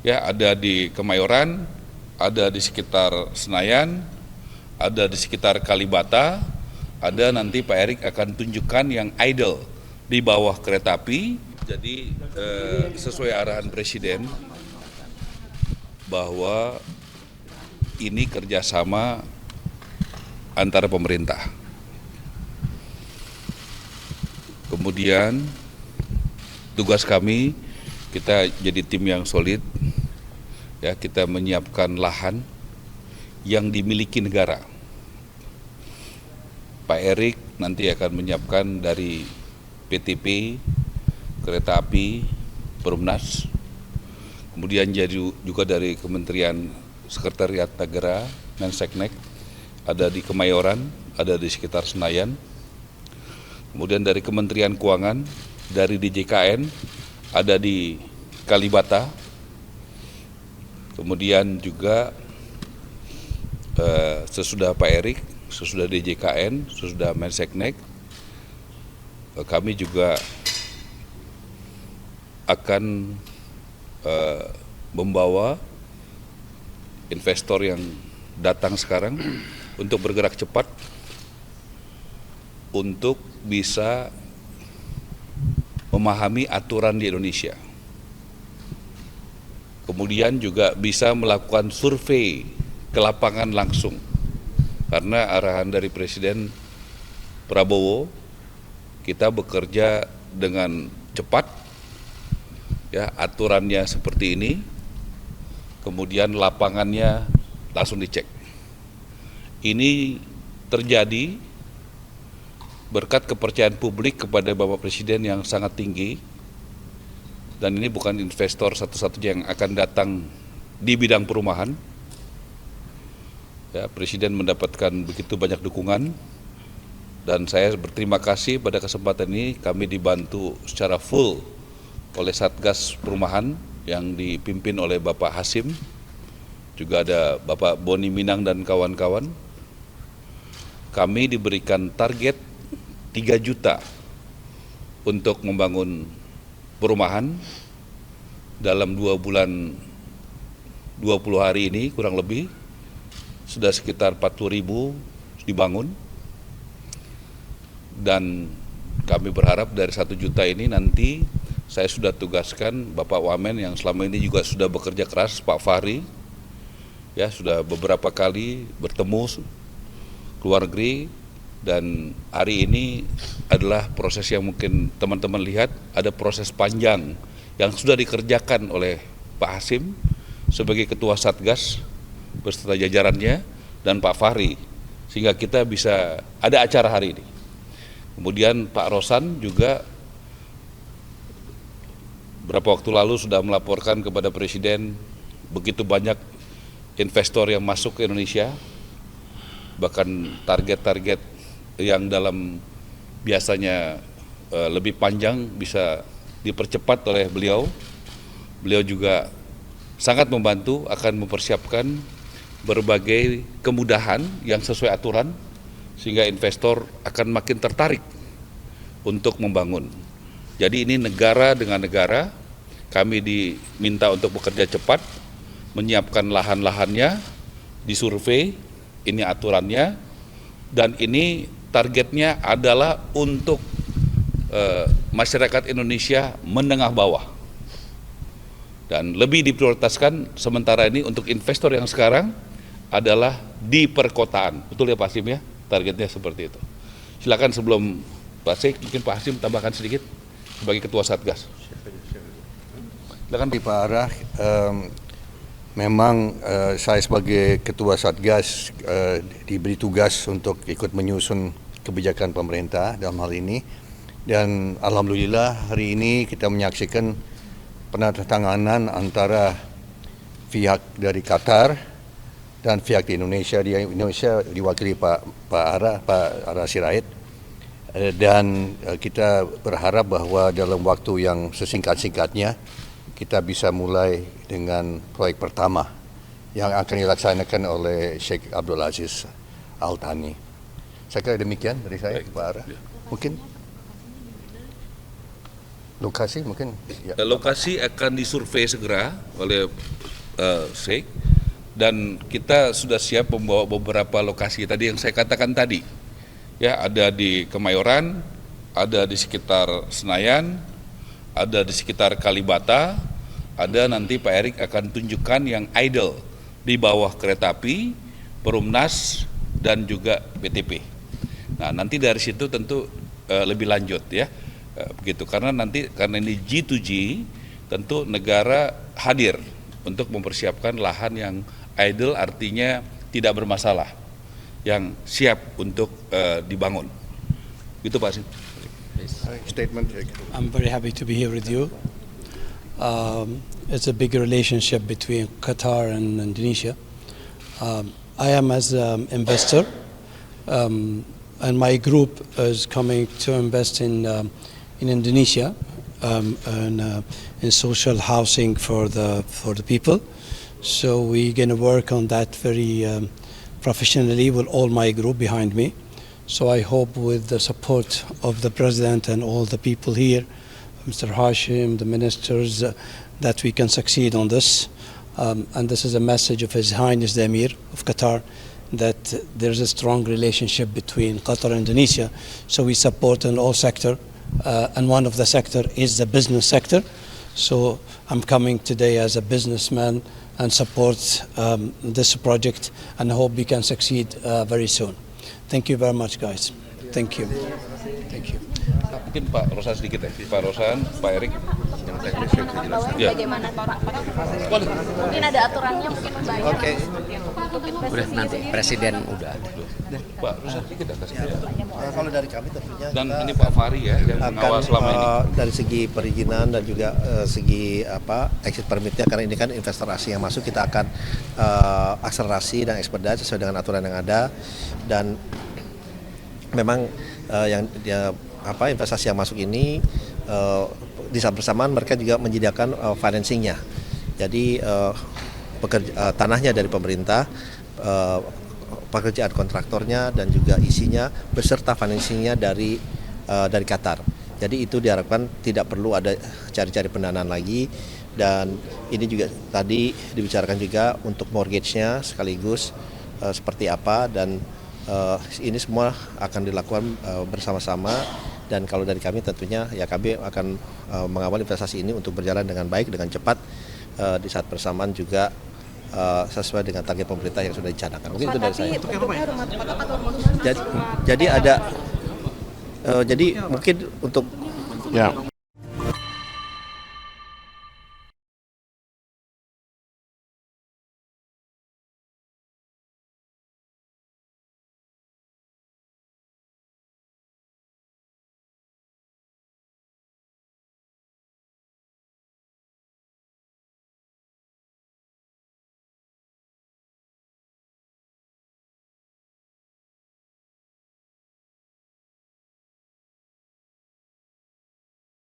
Ya, ada di Kemayoran, ada di sekitar Senayan, ada di sekitar Kalibata, ada nanti Pak Erik akan tunjukkan yang idle di bawah kereta api. Jadi sesuai arahan Presiden bahwa ini kerjasama antara pemerintah. Kemudian tugas kami, kita jadi tim yang solid, ya, kita menyiapkan lahan yang dimiliki negara. Pak Erik nanti akan menyiapkan dari PTP, kereta api, Perumnas, kemudian juga dari Kementerian Sekretariat Negara, Menseknek, ada di Kemayoran, ada di sekitar Senayan, kemudian dari Kementerian Keuangan, dari DJKN, ada di Kalibata, kemudian juga sesudah Pak Erik, sesudah DJKN, sesudah Menseknek, kami juga akan membawa investor yang datang sekarang untuk bergerak cepat untuk bisa memahami aturan di Indonesia. Kemudian juga bisa melakukan survei ke lapangan langsung. Karena arahan dari Presiden Prabowo, kita bekerja dengan cepat, ya, aturannya seperti ini, kemudian lapangannya langsung dicek. Ini terjadi berkat kepercayaan publik kepada Bapak Presiden yang sangat tinggi, dan ini bukan investor satu-satunya yang akan datang di bidang perumahan. Ya, Presiden mendapatkan begitu banyak dukungan, dan saya berterima kasih pada kesempatan ini kami dibantu secara full oleh Satgas Perumahan yang dipimpin oleh Bapak Hasim, juga ada Bapak Boni Minang dan kawan-kawan. Kami diberikan target 3 juta untuk membangun perumahan dalam 2 bulan 20 hari ini, kurang lebih sudah sekitar 40.000 dibangun, dan kami berharap dari 1 juta ini nanti saya sudah tugaskan Bapak Wamen yang selama ini juga sudah bekerja keras, Pak Fahri, ya, sudah beberapa kali bertemu ke luar negeri, dan hari ini adalah proses yang mungkin teman-teman lihat, ada proses panjang yang sudah dikerjakan oleh Pak Hasim sebagai Ketua Satgas beserta jajarannya dan Pak Fahri, sehingga kita bisa ada acara hari ini. Kemudian Pak Rosan juga beberapa waktu lalu sudah melaporkan kepada Presiden begitu banyak investor yang masuk ke Indonesia, bahkan target-target yang dalam biasanya lebih panjang bisa dipercepat oleh beliau. Beliau juga sangat membantu, akan mempersiapkan berbagai kemudahan yang sesuai aturan, sehingga investor akan makin tertarik untuk membangun. Jadi ini negara dengan negara, kami diminta untuk bekerja cepat, menyiapkan lahan-lahannya, disurvei, ini aturannya, dan ini targetnya adalah untuk masyarakat Indonesia menengah bawah. Dan lebih diprioritaskan sementara ini untuk investor yang sekarang adalah di perkotaan. Betul ya Pak Hasim ya? Targetnya seperti itu. Silakan sebelum Pak Sek, mungkin Pak Hasim tambahkan sedikit sebagai Ketua Satgas. Silakan Pak Ara. Memang saya sebagai Ketua Satgas diberi tugas untuk ikut menyusun kebijakan pemerintah dalam hal ini, dan alhamdulillah hari ini kita menyaksikan penandatanganan antara pihak dari Qatar dan pihak di Indonesia. Di Indonesia diwakili Pak Ara Sirait, dan kita berharap bahwa dalam waktu yang sesingkat-singkatnya kita bisa mulai dengan proyek pertama yang akan dilaksanakan oleh Sheikh Abdul Aziz Al Thani. Saya kira demikian dari saya, Pak Ara. Mungkin lokasi mungkin. Ya. Lokasi akan disurvei segera oleh Sheikh, dan kita sudah siap membawa beberapa lokasi tadi yang saya katakan tadi. Ya, ada di Kemayoran, ada di sekitar Senayan, ada di sekitar Kalibata, ada nanti Pak Erik akan tunjukkan yang idle di bawah kereta api, Perumnas, dan juga BTP. Nah, nanti dari situ tentu lebih lanjut ya, begitu. Karena ini G2G, tentu negara hadir untuk mempersiapkan lahan yang idle, artinya tidak bermasalah, yang siap untuk dibangun. Gitu Pak Sin. Statement. I'm very happy to be here with you. It's a big relationship between Qatar and Indonesia. I am as an investor, and my group is coming to invest in Indonesia, and in social housing for the people. So we're going to work on that very professionally with all my group behind me. So I hope with the support of the President and all the people here, Mr. Hashim, the ministers, that we can succeed on this. And this is a message of His Highness the Emir of Qatar, that there's a strong relationship between Qatar and Indonesia. So we support in all sector, and one of the sector is the business sector. So I'm coming today as a businessman and support this project, and hope we can succeed very soon. Thank you very much, guys. Thank you. Thank you. Mungkin Pak Rosan sedikit ya, Pak Rosan, Pak Erik. Yang teknis yang saya jelaskan. Ya. Bagaimana mungkin ada aturannya, mungkin membayar. Oke. Untuk investasi. Udah nanti Presiden udah ada. Pak Rosan sedikit atas ya. Kalau dari kami tentunya Dan ini Pak Fahri ya yang mengawal selama ini. Dari segi perizinan dan juga segi exit permitnya, karena ini kan investor asing yang masuk, kita akan akselerasi dan ekspedite sesuai dengan aturan yang ada. Dan memang investasi yang masuk ini di saat bersamaan mereka juga menyediakan financingnya. Jadi tanahnya dari pemerintah, pekerjaan kontraktornya dan juga isinya beserta financingnya dari Qatar. Jadi itu diharapkan tidak perlu ada cari-cari pendanaan lagi. Dan ini juga tadi dibicarakan juga untuk mortgage-nya sekaligus seperti apa, dan ini semua akan dilakukan bersama-sama. Dan kalau dari kami tentunya ya kami akan mengawal investasi ini untuk berjalan dengan baik, dengan cepat, di saat bersamaan juga sesuai dengan target pemerintah yang sudah dicanangkan. Mungkin itu dari saya. Jadi mungkin untuk